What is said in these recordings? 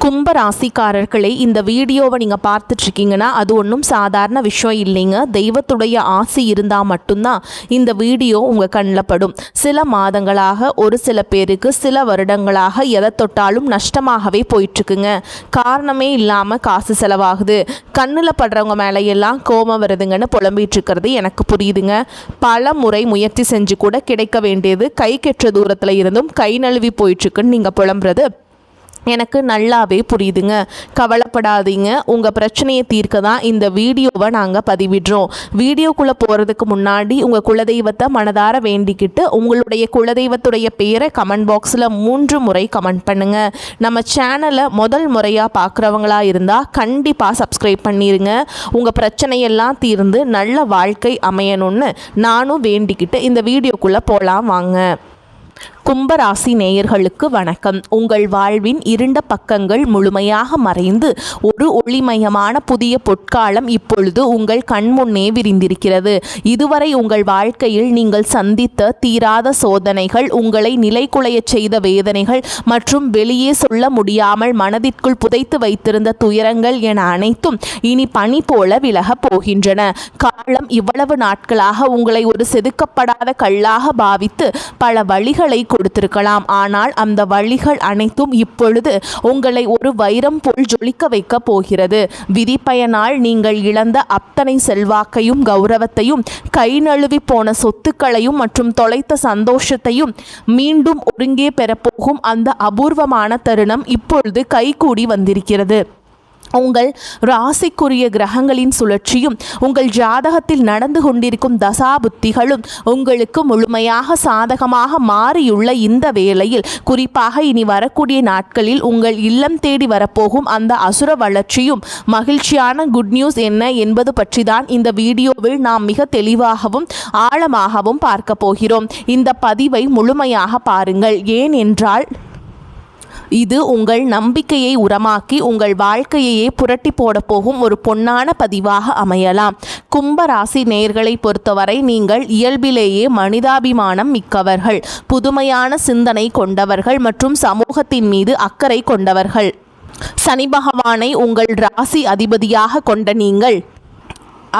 கும்ப ராசிக்காரர்களை இந்த வீடியோவை நீங்கள் பார்த்துட்ருக்கீங்கன்னா அது ஒன்றும் சாதாரண விஷயம் இல்லைங்க. தெய்வத்துடைய ஆசி இருந்தால் மட்டும்தான் இந்த வீடியோ உங்கள் கண்ணில் படும். சில மாதங்களாக ஒரு சில பேருக்கு சில வருடங்களாக எதை தொட்டாலும் நஷ்டமாகவே போயிட்டுருக்குங்க. காரணமே இல்லாமல் காசு செலவாகுது, கண்ணில் படுறவங்க மேலேயெல்லாம் கோபம் வருதுங்கன்னு புலம்பிகிட்டு இருக்கிறது எனக்கு புரியுதுங்க. பல முறை முயற்சி செஞ்சு கூட கிடைக்க வேண்டியது கை கெட்ட தூரத்தில் இருந்தும் கை நழுவி போயிட்டுருக்குன்னு நீங்கள் புலம்புறது எனக்கு நல்லாவே புரியுதுங்க. கவலைப்படாதீங்க, உங்கள் பிரச்சனையை தீர்க்க தான் இந்த வீடியோவை நாங்கள் பதிவிடுறோம். வீடியோக்குள்ளே போகிறதுக்கு முன்னாடி உங்கள் குலதெய்வத்தை மனதார வேண்டிக்கிட்டு உங்களுடைய குலதெய்வத்துடைய பேரை கமெண்ட் பாக்ஸில் 3 முறை கமெண்ட் பண்ணுங்கள். நம்ம சேனலை முதல் முறையாக பார்க்குறவங்களா இருந்தால் கண்டிப்பாக சப்ஸ்கிரைப் பண்ணிடுங்க. உங்கள் பிரச்சனையெல்லாம் தீர்ந்து நல்ல வாழ்க்கை அமையணும்னு நானும் வேண்டிக்கிட்டு இந்த வீடியோக்குள்ளே போகலாம் வாங்க. கும்பராசி நேயர்களுக்கு வணக்கம். உங்கள் வாழ்வின் இருண்ட பக்கங்கள் முழுமையாக மறைந்து ஒரு ஒளிமயமான புதிய பொற்காலம் இப்பொழுது உங்கள் கண்முன்னே விரிந்திருக்கிறது. இதுவரை உங்கள் வாழ்க்கையில் நீங்கள் சந்தித்த தீராத சோதனைகள், உங்களை நிலைகுலைய செய்த வேதனைகள் மற்றும் வெளியே சொல்ல முடியாமல் மனதிற்குள் புதைத்து வைத்திருந்த துயரங்கள் என அனைத்தும் இனி பனி போல விலகப் போகின்றன. காலம் இவ்வளவு நாட்களாக உங்களை ஒரு செதுக்கப்படாத கல்லாக பாவித்து பல வழிகளை கொடுத்திருக்கலாம். ஆனால் அந்த வழிகள் அனைத்தும் இப்பொழுது உங்களை ஒரு வைரம் போல் ஜொலிக்க வைக்க போகிறது. விதிப்பயனால் நீங்கள் இழந்த அத்தனை செல்வாக்கையும் கௌரவத்தையும், கை நழுவி போன சொத்துக்களையும் மற்றும் தொலைத்த சந்தோஷத்தையும் மீண்டும் ஒருங்கே பெறப்போகும் அந்த அபூர்வமான தருணம் இப்பொழுது கைகூடி வந்திருக்கிறது. உங்கள் ராசிக்குரிய கிரகங்களின் சுழற்சியும் உங்கள் ஜாதகத்தில் நடந்து கொண்டிருக்கும் தசாபுத்திகளும் உங்களுக்கு முழுமையாக சாதகமாக மாறியுள்ள இந்த வேளையில், குறிப்பாக இனி வரக்கூடிய நாட்களில் உங்கள் இல்லம் தேடி வரப்போகும் அந்த அசுர வளர்ச்சியும் மகிழ்ச்சியான குட் நியூஸ் என்ன என்பது பற்றி தான் இந்த வீடியோவில் நாம் மிக தெளிவாகவும் ஆழமாகவும் பார்க்க போகிறோம். இந்த பதிவை முழுமையாக பாருங்கள். ஏனென்றால் இது உங்கள் நம்பிக்கையை உரமாக்கி உங்கள் வாழ்க்கையையே புரட்டி போட போகும் ஒரு பொன்னான பதிவாக அமையலாம். கும்பராசி நேயர்களை பொறுத்தவரை நீங்கள் இயல்பிலேயே மனிதாபிமானம் மிக்கவர்கள், புதுமையான சிந்தனை கொண்டவர்கள் மற்றும் சமூகத்தின் மீது அக்கறை கொண்டவர்கள். சனி பகவானை உங்கள் ராசி அதிபதியாக கொண்ட நீங்கள்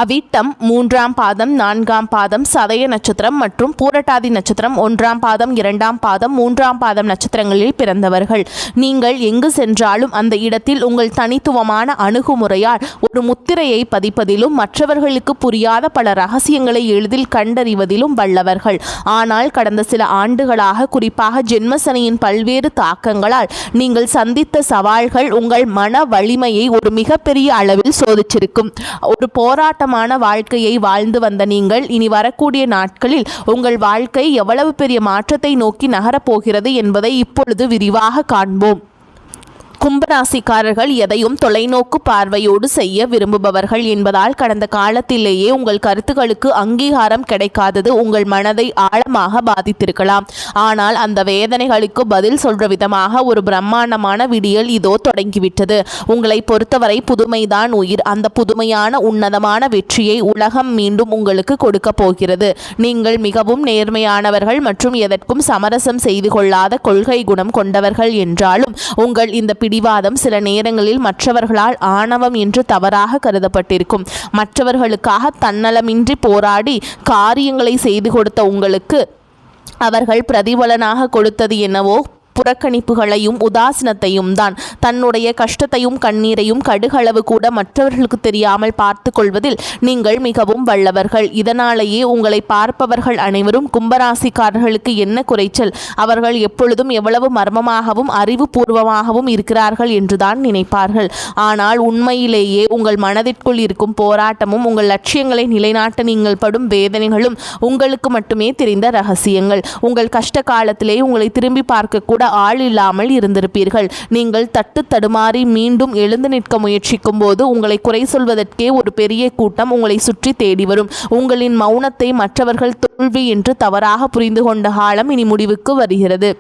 அவிட்டம் 3ஆம் பாதம் 4ஆம் பாதம் சதய நட்சத்திரம் மற்றும் பூரட்டாதி நட்சத்திரம் 1ஆம் பாதம் 2ஆம் பாதம் 3ஆம் பாதம் நட்சத்திரங்களில் பிறந்தவர்கள். நீங்கள் எங்கு சென்றாலும் அந்த இடத்தில் உங்கள் தனித்துவமான அணுகுமுறையால் ஒரு முத்திரையை பதிப்பதிலும் மற்றவர்களுக்கு புரியாத பல ரகசியங்களை எளிதில் கண்டறிவதிலும் வல்லவர்கள். ஆனால் கடந்த சில ஆண்டுகளாக, குறிப்பாக ஜென்மசனியின் பல்வேறு தாக்கங்களால் நீங்கள் சந்தித்த சவால்கள் உங்கள் மன வலிமையை ஒரு மிகப்பெரிய அளவில் சோதிச்சிருக்கும். ஒரு போராட்ட வாழ்க்கையை வாழ்ந்து வந்த நீங்கள் இனி வரக்கூடிய நாட்களில் உங்கள் வாழ்க்கை எவ்வளவு பெரிய மாற்றத்தை நோக்கி நகரப்போகிறது என்பதை இப்பொழுது விரிவாக காண்போம். கும்பராசிக்காரர்கள் எதையும் தொலைநோக்கு பார்வையோடு செய்ய விரும்புபவர்கள் என்பதால் கடந்த காலத்திலேயே உங்கள் கருத்துக்களுக்கு அங்கீகாரம் கிடைக்காதது உங்கள் மனதை ஆழமாக பாதித்திருக்கலாம். ஆனால் அந்த வேதனைகளுக்கு பதில் சொல்ற விதமாக ஒரு பிரம்மாண்டமான விடியல் இதோ தொடங்கிவிட்டது. உங்களை பொறுத்தவரை புதுமைதான் உயிர். அந்த புதுமையான உன்னதமான வெற்றியை உலகம் மீண்டும் உங்களுக்கு கொடுக்க போகிறது. நீங்கள் மிகவும் நேர்மையானவர்கள் மற்றும் எதற்கும் சமரசம் செய்து கொள்ளாத கொள்கை குணம் கொண்டவர்கள் என்றாலும் உங்கள் இந்த பிடிவாதம் சில நேரங்களில் மற்றவர்களால் ஆணவம் என்று தவறாக கருதப்பட்டிருக்கும். மற்றவர்களுக்காக தன்னலமின்றி போராடி காரியங்களை செய்து கொடுத்த உங்களுக்கு அவர்கள் பிரதிபலனாக கொடுத்தது என்னவோ புறக்கணிப்புகளையும் உதாசீனத்தையும் தான். தன்னுடைய கஷ்டத்தையும் கண்ணீரையும் கடுகளவு கூட மற்றவர்களுக்கு தெரியாமல் பார்த்து கொள்வதில் நீங்கள் மிகவும் வல்லவர்கள். இதனாலேயே உங்களை பார்ப்பவர்கள் அனைவரும் கும்பராசிக்காரர்களுக்கு என்ன குறைச்சல், அவர்கள் எப்பொழுதும் எவ்வளவு மர்மமாகவும் அறிவுபூர்வமாகவும் இருக்கிறார்கள் என்றுதான் நினைப்பார்கள். ஆனால் உண்மையிலேயே உங்கள் மனதிற்குள் இருக்கும் போராட்டமும் உங்கள் லட்சியங்களை நிலைநாட்ட நீங்கள் படும் வேதனைகளும் உங்களுக்கு மட்டுமே தெரிந்த ரகசியங்கள். உங்கள் கஷ்ட காலத்திலே உங்களை திரும்பி பார்க்க கூட ஆள் இல்லாமல் இருந்திருப்பீர்கள். நீங்கள் தட்டு தடுமாறி மீண்டும் எழுந்து நிற்க முயற்சிக்கும் போது உங்களை குறை சொல்வதற்கே ஒரு பெரிய கூட்டம் உங்களை சுற்றி தேடி வரும். உங்களின் மௌனத்தை மற்றவர்கள் தோல்வி என்று தவறாக புரிந்து கொண்ட காலம் இனி முடிவுக்கு வருகிறது.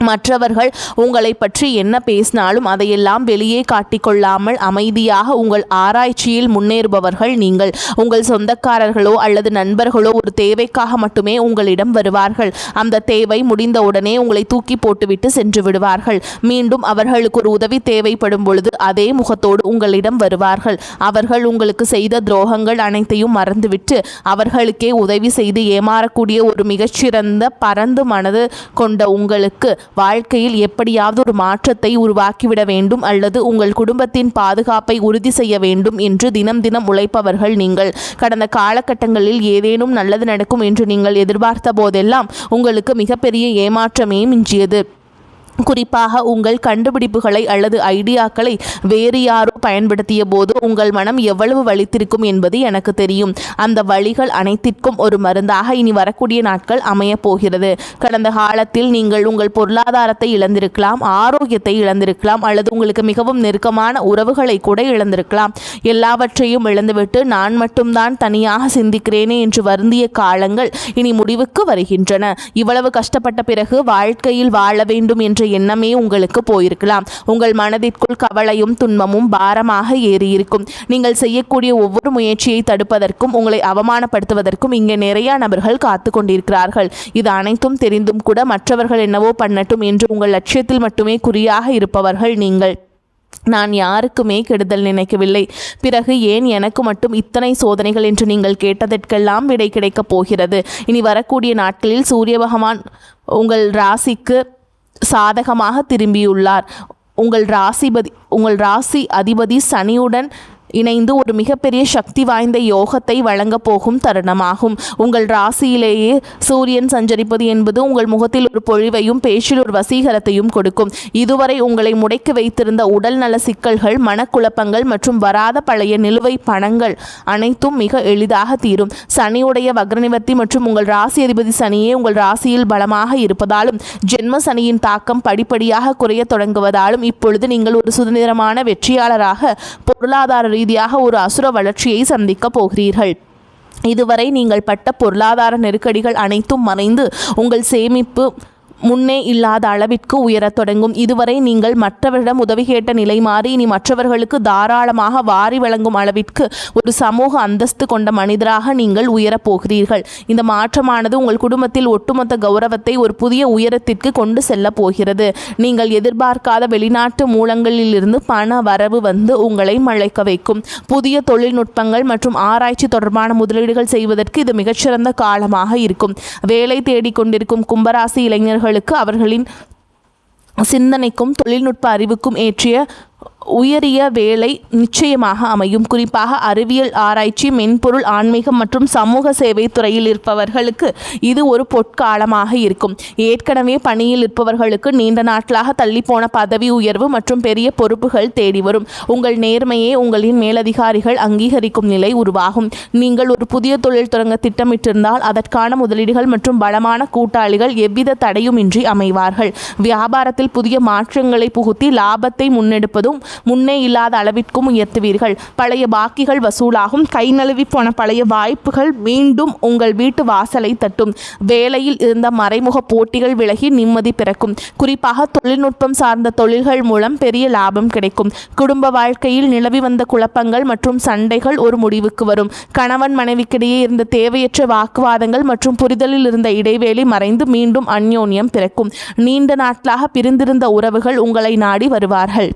மற்றவர்கள் உங்களை பற்றி என்ன பேசினாலும் அதையெல்லாம் வெளியே காட்டிக்கொள்ளாமல் அமைதியாக உங்கள் ஆராய்ச்சியில் முன்னேறுபவர்கள் நீங்கள். உங்கள் சொந்தக்காரர்களோ அல்லது நண்பர்களோ ஒரு தேவைக்காக மட்டுமே உங்களிடம் வருவார்கள். அந்த தேவை முடிந்தவுடனே உங்களை தூக்கி போட்டுவிட்டு சென்று விடுவார்கள். மீண்டும் அவர்களுக்கு ஒரு உதவி தேவைப்படும் பொழுது அதே முகத்தோடு உங்களிடம் வருவார்கள். அவர்கள் உங்களுக்கு செய்த துரோகங்கள் அனைத்தையும் மறந்துவிட்டு அவர்களுக்கே உதவி செய்து ஏமாறக்கூடிய ஒரு மிகச்சிறந்த பரந்து மனது கொண்ட உங்களுக்கு வாழ்க்கையில் எப்படியாவது ஒரு மாற்றத்தை உருவாக்கிவிட வேண்டும் அல்லது உங்கள் குடும்பத்தின் பாதுகாப்பை உறுதி செய்ய வேண்டும் என்று தினம் தினம் உழைப்பவர்கள் நீங்கள். கடந்த காலகட்டங்களில் ஏதேனும் நல்லது நடக்கும் என்று நீங்கள் எதிர்பார்த்த போதெல்லாம் உங்களுக்கு மிகப்பெரிய ஏமாற்றமே மிஞ்சியது. குறிப்பாக உங்கள் கண்டுபிடிப்புகளை அல்லது ஐடியாக்களை வேறு யாரோ பயன்படுத்திய போது உங்கள் மனம் எவ்வளவு வலித்திருக்கும் என்பது எனக்கு தெரியும். அந்த வழிகள் அனைத்திற்கும் ஒரு மருந்தாக இனி வரக்கூடிய நாட்கள் அமையப் போகிறது. கடந்த காலத்தில் நீங்கள் உங்கள் பொருளாதாரத்தை இழந்திருக்கலாம், ஆரோக்கியத்தை இழந்திருக்கலாம், அல்லது உங்களுக்கு மிகவும் நெருக்கமான உறவுகளை கூட இழந்திருக்கலாம். எல்லாவற்றையும் இழந்துவிட்டு நான் மட்டும்தான் தனியாக சிந்திக்கிறேனே என்று வருந்திய காலங்கள் இனி முடிவுக்கு வருகின்றன. இவ்வளவு கஷ்டப்பட்ட பிறகு வாழ்க்கையில் வாழ வேண்டும் என்ற எண்ணமே உங்களுக்கு போயிருக்கலாம். உங்கள் மனதிற்குள் கவலையும் துன்பமும் பாரமாக ஏறியிருக்கும். நீங்கள் செய்யக்கூடிய ஒவ்வொரு முயற்சியை தடுப்பதற்கும் உங்களை அவமானப்படுத்துவதற்கும் இங்கே நிறைய நபர்கள் காத்து கொண்டிருக்கிறார்கள். இது அனைத்தும் தெரிந்தும் கூட மற்றவர்கள் என்னவோ பண்ணட்டும் என்று உங்கள் லட்சியத்தில் மட்டுமே குறியாக இருப்பவர்கள் நீங்கள். நான் யாருக்குமே கெடுதல் நினைக்கவில்லை. பிறகு ஏன் எனக்கு மட்டும் இத்தனை சோதனைகள் என்று நீங்கள் கேட்டதற்கெல்லாம் விடை கிடைக்கப் போகிறது. இனி வரக்கூடிய நாட்களில் சூரிய பகவான் உங்கள் ராசிக்கு சாதகமாக திரும்பியுள்ளார். உங்கள் ராசி அதிபதி சனியுடன் இணைந்து ஒரு மிகப்பெரிய சக்தி வாய்ந்த யோகத்தை வழங்கப் போகும் தருணமாகும். உங்கள் ராசியிலேயே சூரியன் சஞ்சரிப்பது என்பது உங்கள் முகத்தில் ஒரு பொழிவையும் பேச்சில் ஒரு வசீகரத்தையும் கொடுக்கும். இதுவரை உங்களை முடக்கி வைத்திருந்த உடல் நல சிக்கல்கள், மனக்குழப்பங்கள் மற்றும் வராத பழைய நிலுவை பணங்கள் அனைத்தும் மிக எளிதாக தீரும். சனியுடைய வக்ரநிவர்த்தி மற்றும் உங்கள் ராசி அதிபதி சனியே உங்கள் ராசியில் பலமாக இருப்பதாலும் ஜென்ம சனியின் தாக்கம் படிப்படியாக குறைய தொடங்குவதாலும் இப்பொழுது நீங்கள் ஒரு சுதந்திரமான வெற்றியாளராக பொருளாதார ரீதியாக ஒரு அசுர வளர்ச்சியை சந்திக்க போகிறீர்கள். இதுவரை நீங்கள் பட்ட பொருளாதார நெருக்கடிகள் அனைத்தும் மறைந்து உங்கள் சேமிப்பு முன்னே இல்லாத அளவிற்கு உயரத் தொடங்கும். இதுவரை நீங்கள் மற்றவரிடம் உதவி கேட்ட நிலை மாறி இனி மற்றவர்களுக்கு தாராளமாக வாரி வழங்கும் அளவிற்கு ஒரு சமூக அந்தஸ்து கொண்ட மனிதராக நீங்கள் உயரப் போகிறீர்கள். இந்த மாற்றமானது உங்கள் குடும்பத்தில் ஒட்டுமொத்த கௌரவத்தை ஒரு புதிய உயரத்திற்கு கொண்டு செல்ல போகிறது. நீங்கள் எதிர்பார்க்காத வெளிநாட்டு மூலங்களிலிருந்து பண வரவு வந்து உங்களை மழைக்க வைக்கும். புதிய தொழில்நுட்பங்கள் மற்றும் ஆராய்ச்சி தொடர்பான முதலீடுகள் செய்வதற்கு இது மிகச்சிறந்த காலமாக இருக்கும். வேலை தேடிக்கொண்டிருக்கும் கும்பராசி இளைஞர்கள் அவர்களின் சிந்தனைக்கும் தொழில்நுட்ப அறிவுக்கும் ஏற்றிய உயரிய வேலை நிச்சயமாக அமையும். குறிப்பாக அறிவியல் ஆராய்ச்சி, மென்பொருள், ஆன்மீகம் மற்றும் சமூக சேவை துறையில் இருப்பவர்களுக்கு இது ஒரு பொற்காலமாக இருக்கும். ஏற்கனவே பணியில் இருப்பவர்களுக்கு நீண்ட நாட்களாக தள்ளிப்போன பதவி உயர்வு மற்றும் பெரிய பொறுப்புகள் தேடி வரும். உங்கள் நேர்மையை உங்களின் மேலதிகாரிகள் அங்கீகரிக்கும் நிலை உருவாகும். நீங்கள் ஒரு புதிய தொழில் தொடங்க திட்டமிட்டிருந்தால் அதற்கான முதலீடுகள் மற்றும் பலமான கூட்டாளிகள் எவ்வித தடையுமின்றி அமைவார்கள். வியாபாரத்தில் புதிய மாற்றங்களை புகுத்தி லாபத்தை முன்னெடுப்பதும் முன்னே இல்லாத அளவிற்கும் உயர்த்துவீர்கள். பழைய பாக்கிகள் வசூலாகும். கை நழுவி போன பழைய வாய்ப்புகள் மீண்டும் உங்கள் வீட்டு வாசலை தட்டும். வேலையில் இருந்த மறைமுக போட்டிகள் விலகி நிம்மதி பிறக்கும். குறிப்பாக தொழில்நுட்பம் சார்ந்த தொழில்கள் மூலம் பெரிய லாபம் கிடைக்கும். குடும்ப வாழ்க்கையில் நிலவி வந்த குழப்பங்கள் மற்றும் சண்டைகள் ஒரு முடிவுக்கு வரும். கணவன் மனைவிக்கிடையே இருந்த தேவையற்ற வாக்குவாதங்கள் மற்றும் புரிதலில் இருந்த இடைவேளை மறைந்து மீண்டும் அந்யோன்யம் பிறக்கும். நீண்ட நாட்களாக பிரிந்திருந்த உறவுகள் உங்களை நாடி வருவார்கள்.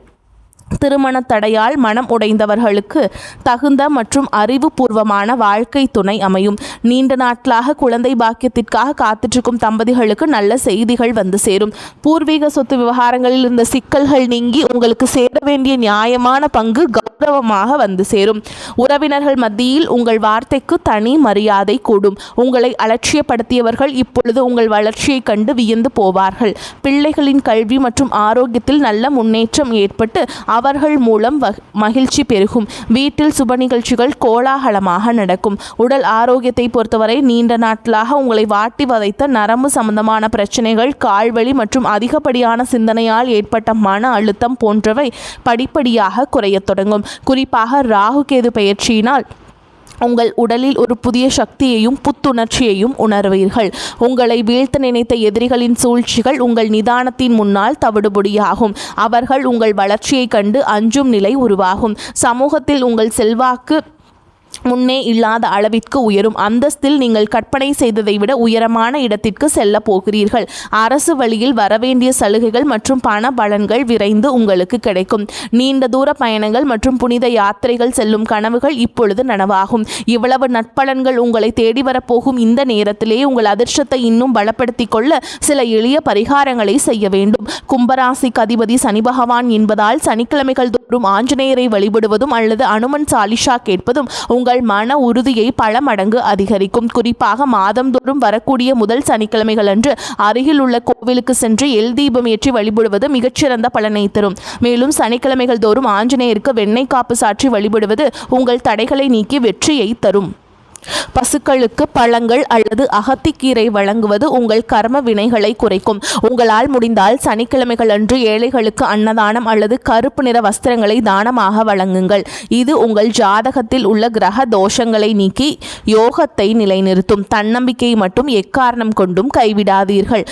திருமண தடையால் மனம் உடைந்தவர்களுக்கு தகுந்த மற்றும் அறிவுபூர்வமான வாழ்க்கை துணை அமையும். நீண்ட நாட்களாக குழந்தை பாக்கியத்திற்காக காத்திருக்கும் தம்பதிகளுக்கு நல்ல செய்திகள் வந்து சேரும். பூர்வீக சொத்து விவகாரங்களில் இருந்த சிக்கல்கள் நீங்கி உங்களுக்கு சேர வேண்டிய நியாயமான பங்கு கௌரவமாக வந்து சேரும். உறவினர்கள் மத்தியில் உங்கள் வார்த்தைக்கு தனி மரியாதை கூடும். உங்களை அலட்சியப்படுத்தியவர்கள் இப்பொழுது உங்கள் வளர்ச்சியை கண்டு வியந்து போவார்கள். பிள்ளைகளின் கல்வி மற்றும் ஆரோக்கியத்தில் நல்ல முன்னேற்றம் ஏற்பட்டு அவர்கள் மூலம் மகிழ்ச்சி பெருகும். வீட்டில் சுப நிகழ்ச்சிகள் கோலாகலமாக நடக்கும். உடல் ஆரோக்கியத்தை பொறுத்தவரை நீண்ட நாட்களாக உங்களை வாட்டி வதைத்த நரம்பு சம்பந்தமான பிரச்சனைகள், கால்வலி மற்றும் அதிகப்படியான சிந்தனையால் ஏற்பட்ட மன அழுத்தம் போன்றவை படிப்படியாக குறையத் தொடங்கும். குறிப்பாக ராகு கேது பெயர்ச்சியினால் உங்கள் உடலில் ஒரு புதிய சக்தியையும் புத்துணர்ச்சியையும் உணர்வீர்கள். உங்களை வீழ்த்த நினைத்த எதிரிகளின் சூழ்ச்சிகள் உங்கள் நிதானத்தின் முன்னால் தவிடுபொடியாகும். அவர்கள் உங்கள் வளர்ச்சியைக் கண்டு அஞ்சும் நிலை உருவாகும். சமூகத்தில் உங்கள் செல்வாக்கு முன்னே இல்லாத அளவிற்கு உயரும். அந்தஸ்தில் நீங்கள் கற்பனை செய்ததை விட உயரமான இடத்திற்கு செல்ல போகிறீர்கள். அரசு வழியில் வரவேண்டிய சலுகைகள் மற்றும் பண பலன்கள் விரைந்து உங்களுக்கு கிடைக்கும். நீண்ட தூர பயணங்கள் மற்றும் புனித யாத்திரைகள் செல்லும் கனவுகள் இப்பொழுது நனவாகும். இவ்வளவு நற்பலன்கள் உங்களை தேடி வரப்போகும் இந்த நேரத்திலே உங்கள் அதிர்ஷ்டத்தை இன்னும் பலப்படுத்திக் கொள்ள சில எளிய பரிகாரங்களை செய்ய வேண்டும். கும்பராசிக்கு அதிபதி சனி பகவான் என்பதால் சனிக்கிழமைகள் தோறும் ஆஞ்சநேயரை வழிபடுவதும் அல்லது அனுமன் சாலிஷா கேட்பதும் உங்கள் மன உறுதியை பல மடங்கு அதிகரிக்கும். குறிப்பாக மாதந்தோறும் வரக்கூடிய முதல் சனிக்கிழமைகள் அன்று அருகில் உள்ள கோவிலுக்கு சென்று எல் தீபம் ஏற்றி வழிபடுவது மிகச்சிறந்த பலனை தரும். மேலும் சனிக்கிழமைகள் தோறும் ஆஞ்சநேயருக்கு வெண்ணெய் காப்பு சாற்றி வழிபடுவது உங்கள் தடைகளை நீக்கி வெற்றியை தரும். பசுக்களுக்கு பழங்கள் அல்லது அகத்திக்கீரை வழங்குவது உங்கள் கர்ம வினைகளை குறைக்கும். உங்களால் முடிந்தால் சனிக்கிழமைகள் அன்று ஏழைகளுக்கு அன்னதானம் அல்லது கருப்பு நிற வஸ்திரங்களை தானமாக வழங்குங்கள். இது உங்கள் ஜாதகத்தில் உள்ள கிரக தோஷங்களை நீக்கி யோகத்தை நிலைநிறுத்தும். தன்னம்பிக்கையை மட்டும் எக்காரணம் கொண்டும் கைவிடாதீர்கள்.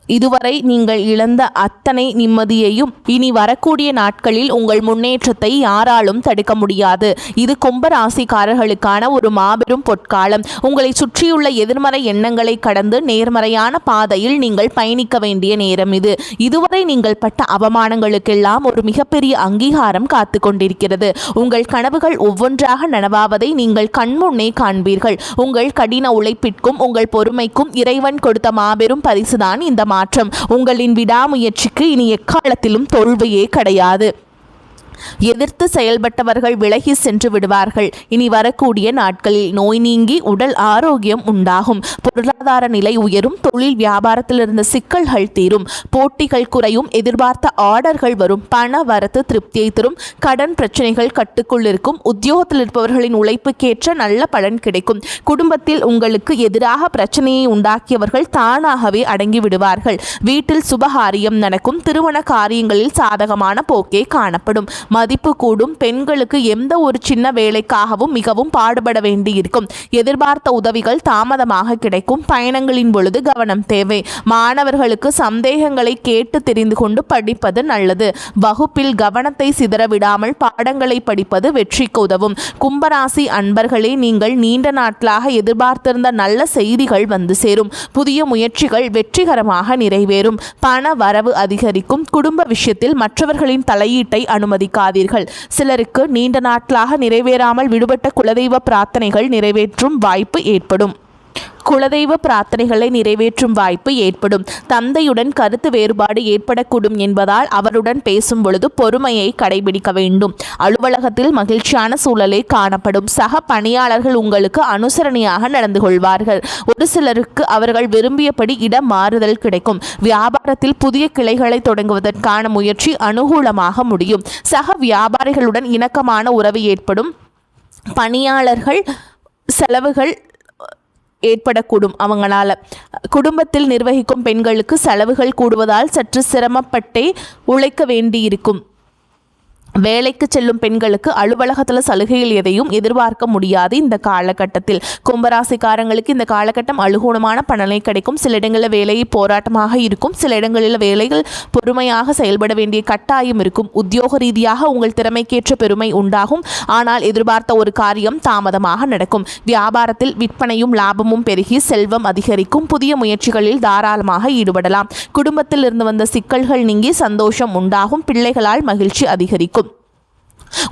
இதுவரை நீங்கள் இழந்த அத்தனை நிம்மதியையும் இனி வரக்கூடிய நாட்களில் உங்கள் முன்னேற்றத்தை யாராலும் தடுக்க முடியாது. இது கும்பராசிக்காரர்களுக்கான ஒரு மாபெரும் பொற்காலம். உங்களை சுற்றியுள்ள எதிர்மறை எண்ணங்களை கடந்து நேர்மறையான பாதையில் நீங்கள் பயணிக்க வேண்டிய நேரம் இது. இதுவரை நீங்கள் பட்ட அவமானங்களுக்கெல்லாம் ஒரு மிகப்பெரிய அங்கீகாரம் காத்து கொண்டிருக்கிறது. உங்கள் கனவுகள் ஒவ்வொன்றாக நனவாவதை நீங்கள் கண்முன்னே காண்பீர்கள். உங்கள் கடின உழைப்பிற்கும் உங்கள் பொறுமைக்கும் இறைவன் கொடுத்த மாபெரும் பரிசுதான் இந்த மாற்றம். உங்களின் விடாமுயற்சிக்கு இனி எக்காலத்திலும் தோல்வியே கிடையாது. எதிர்த்து செயல்பட்டவர்கள் விலகி சென்று விடுவார்கள். இனி வரக்கூடிய நாட்களில் நோய் நீங்கி உடல் ஆரோக்கியம் உண்டாகும். பொருளாதார நிலை உயரும். தொழில் வியாபாரத்தில் இருந்த சிக்கல்கள் தீரும். போட்டிகள் குறையும். எதிர்பார்த்த ஆர்டர்கள் வரும். பண வரத்து திருப்தியை தரும். கடன் பிரச்சனைகள் கட்டுக்குள் இருக்கும். உத்தியோகத்தில் இருப்பவர்களின் உழைப்புக்கேற்ற நல்ல பலன் கிடைக்கும். குடும்பத்தில் உங்களுக்கு எதிராக பிரச்சனையை உண்டாக்கியவர்கள் தானாகவே அடங்கி விடுவார்கள். வீட்டில் சுபகாரியம் நடக்கும். திருமண காரியங்களில் சாதகமான போக்கே காணப்படும். மதிப்பு கூடும். பெண்களுக்கு எந்த ஒரு சின்ன வேலைக்காகவும் மிகவும் பாடுபட வேண்டியிருக்கும். எதிர்பார்த்த உதவிகள் தாமதமாக கிடைக்கும். பயணங்களின் பொழுது கவனம் தேவை. மாணவர்களுக்கு சந்தேகங்களை கேட்டு தெரிந்து கொண்டு படிப்பது நல்லது. வகுப்பில் கவனத்தை சிதறவிடாமல் பாடங்களை படிப்பது வெற்றிக்கு உதவும். கும்பராசி அன்பர்களே, நீங்கள் நீண்ட நாட்களாக எதிர்பார்த்திருந்த நல்ல செய்திகள் வந்து சேரும். புதிய முயற்சிகள் வெற்றிகரமாக நிறைவேறும். பண வரவு அதிகரிக்கும். குடும்ப விஷயத்தில் மற்றவர்களின் தலையீட்டை அனுமதிக்காதீர்கள். சிலருக்கு நீண்ட நாட்களாக நிறைவேறாமல் விடுபட்ட குலதெய்வ பிரார்த்தனைகள் நிறைவேற்றும் வாய்ப்பு ஏற்படும். தந்தையுடன் கருத்து வேறுபாடு ஏற்படக்கூடும் என்பதால் அவருடன் பேசும் பொழுது பொறுமையை கடைபிடிக்க வேண்டும். அலுவலகத்தில் மகிழ்ச்சியான சூழலே காணப்படும். சக பணியாளர்கள் உங்களுக்கு அனுசரணையாக நடந்து கொள்வார்கள். ஒரு சிலருக்கு அவர்கள் விரும்பியபடி இடம் மாறுதல் கிடைக்கும். வியாபாரத்தில் புதிய கிளைகளை தொடங்குவதற்கான முயற்சி அனுகூலமாக முடியும். சக வியாபாரிகளுடன் இணக்கமான உறவு ஏற்படும். பணியாளர்கள் செலவுகள் ஏற்படக்கூடும். அவங்களால குடும்பத்தில் நிர்வகிக்கும் பெண்களுக்கு செலவுகள் கூடுவதால் சற்று சிரமப்பட்டே உழைக்க வேண்டியிருக்கும். வேலைக்கு செல்லும் பெண்களுக்கு அலுவலகத்தில் சலுகைகள் எதையும் எதிர்பார்க்க முடியாது. இந்த காலகட்டத்தில் கும்பராசிக்காரங்களுக்கு இந்த காலகட்டம் அனுகூலமான பலனை கிடைக்கும். சில இடங்களில் வேலையை போராட்டமாக இருக்கும். சில இடங்களில் வேலைகள் பொறுமையாக செயல்பட வேண்டிய கட்டாயம் இருக்கும். உத்தியோக ரீதியாக உங்கள் திறமைக்கேற்ற பெருமை உண்டாகும். ஆனால் எதிர்பார்த்த ஒரு காரியம் தாமதமாக நடக்கும். வியாபாரத்தில் விற்பனையும் லாபமும் பெருகி செல்வம் அதிகரிக்கும். புதிய முயற்சிகளில் தாராளமாக ஈடுபடலாம். குடும்பத்தில் இருந்து வந்த சிக்கல்கள் நீங்கி சந்தோஷம் உண்டாகும். பிள்ளைகளால் மகிழ்ச்சி அதிகரிக்கும்.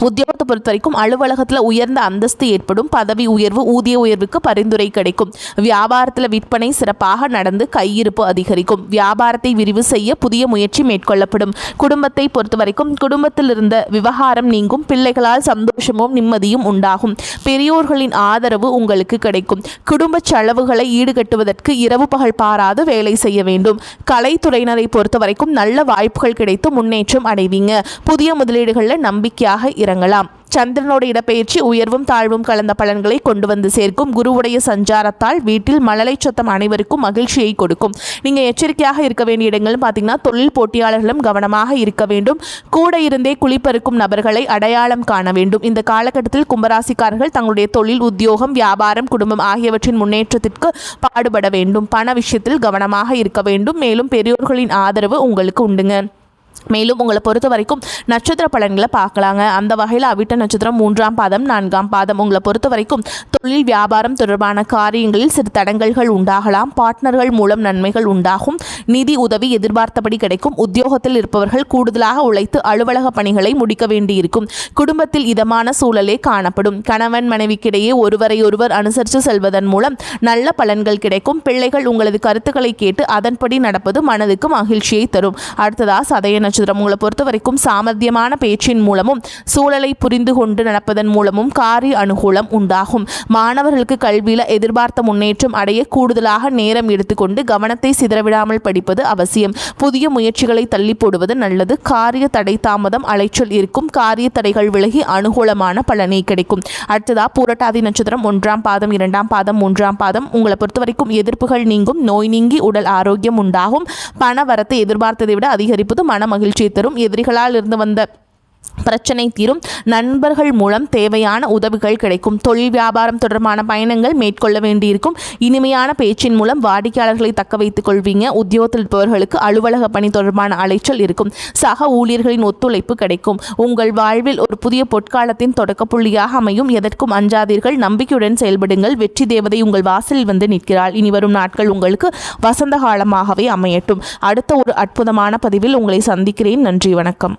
உத்தியோகத்தை பொறுத்த வரைக்கும் அலுவலகத்தில் உயர்ந்த அந்தஸ்து ஏற்படும். பதவி உயர்வு, ஊதிய உயர்வுக்கு பரிந்துரை கிடைக்கும். வியாபாரத்தில் விற்பனை சிறப்பாக நடந்து கையிருப்பு அதிகரிக்கும். வியாபாரத்தை விரிவு செய்ய புதிய முயற்சி மேற்கொள்ளப்படும். குடும்பத்தை பொறுத்த வரைக்கும் குடும்பத்தில் இருந்த விவகாரம் நீங்கும். பிள்ளைகளால் சந்தோஷமும் நிம்மதியும் உண்டாகும். பெரியோர்களின் ஆதரவு உங்களுக்கு கிடைக்கும். குடும்ப செலவுகளை ஈடுகட்டுவதற்கு இரவு பகல் பாராது வேலை செய்ய வேண்டும். கலைத்துறையினரை பொறுத்த வரைக்கும் நல்ல வாய்ப்புகள் கிடைத்து முன்னேற்றம் அடைவீங்க. புதிய முதலீடுகளில் நம்பிக்கையாக தாராளமாக இறங்கலாம். சந்திரனோட இடப்பெயர்ச்சி உயர்வும் தாழ்வும் கலந்த பலன்களை கொண்டு வந்து சேர்க்கும். குருவுடைய சஞ்சாரத்தால் வீட்டில் மழலை சொத்தம் அனைவருக்கும் மகிழ்ச்சியை கொடுக்கும். நீங்கள் எச்சரிக்கையாக இருக்க வேண்டிய இடங்கள் பார்த்தீங்கன்னா, தொழில் போட்டியாளர்களும் கவனமாக இருக்க வேண்டும். கூட இருந்தே குளிப்பறுக்கும் நபர்களை அடையாளம் காண வேண்டும். இந்த காலகட்டத்தில் கும்பராசிக்காரர்கள் தங்களுடைய தொழில், உத்தியோகம், வியாபாரம், குடும்பம் ஆகியவற்றின் முன்னேற்றத்திற்கு பாடுபட வேண்டும். பண விஷயத்தில் கவனமாக இருக்க வேண்டும். மேலும் பெரியோர்களின் ஆதரவு உங்களுக்கு உண்டுங்க. மேலும் உங்களை பொறுத்த வரைக்கும் நட்சத்திர பலன்களை பார்க்கலாங்க. அந்த வகையில் அவிட்ட நட்சத்திரம் 3ஆம் பாதம் 4ஆம் பாதம். உங்களை பொறுத்த வரைக்கும் தொழில் வியாபாரம் தொடர்பான காரியங்களில் சிறு தடங்கல்கள் உண்டாகலாம். பார்ட்னர்கள் மூலம் நன்மைகள் உண்டாகும். நிதி உதவி எதிர்பார்த்தபடி கிடைக்கும். உத்தியோகத்தில் இருப்பவர்கள் கூடுதலாக உழைத்து அலுவலக பணிகளை முடிக்க வேண்டியிருக்கும். குடும்பத்தில் இதமான சூழலே காணப்படும். கணவன் மனைவிக்கிடையே ஒருவரையொருவர் அனுசரித்து செல்வதன் மூலம் நல்ல பலன்கள் கிடைக்கும். பிள்ளைகள் உங்களது கருத்துக்களை கேட்டு அதன்படி நடப்பது மனதுக்கு மகிழ்ச்சியை தரும். அடுத்ததா சதய நட்சத்திரம். உங்களை பொறுத்த வரைக்கும் சாமர்த்தியமான பேச்சின் மூலமும் சூழலை புரிந்து கொண்டு நடப்பதன் மூலமும் காரிய அனுகூலம் உண்டாகும். மாணவர்களுக்கு கல்வியில் எதிர்பார்த்த முன்னேற்றம் அடைய கூடுதலாக நேரம் எடுத்துக்கொண்டு கவனத்தை சிதறவிடாமல் படிப்பது அவசியம். புதிய முயற்சிகளை தள்ளி போடுவது நல்லது. காரிய தடை தாமதம் அலைச்சல் இருக்கும். காரிய தடைகள் விலகி அனுகூலமான பலனை கிடைக்கும். அடுத்ததா பூரட்டாதி நட்சத்திரம் 1ஆம் பாதம் 2ஆம் பாதம் 3ஆம் பாதம். உங்களை பொறுத்த வரைக்கும் எதிர்ப்புகள் நீங்கும். நோய் நீங்கி உடல் ஆரோக்கியம் உண்டாகும். பண வரத்தை எதிர்பார்த்ததை விட அதிகரிப்பது மன மகிழ்ச்சியை தரும். எதிரிகளால் இருந்து வந்த பிரச்சனை தீரும். நண்பர்கள் மூலம் தேவையான உதவிகள் கிடைக்கும். தொழில் வியாபாரம் தொடர்பான பயணங்கள் மேற்கொள்ள வேண்டியிருக்கும். இனிமையான பேச்சின் மூலம் வாடிக்கையாளர்களை தக்க வைத்துக் கொள்வீங்க. உத்தியோகத்தில் இருப்பவர்களுக்கு அலுவலக பணி தொடர்பான அலைச்சல் இருக்கும். சக ஊழியர்களின் ஒத்துழைப்பு கிடைக்கும். உங்கள் வாழ்வில் ஒரு புதிய பொற்காலத்தின் தொடக்க புள்ளியாக அமையும். எதற்கும் அஞ்சாதீர்கள். நம்பிக்கையுடன் செயல்படுங்கள். வெற்றி தேவதை உங்கள் வாசலில் வந்து நிற்கிறாள். இனி வரும் நாட்கள் உங்களுக்கு வசந்த காலமாகவே அமையட்டும். அடுத்த ஒரு அற்புதமான பதிவில் உங்களை சந்திக்கிறேன். நன்றி, வணக்கம்.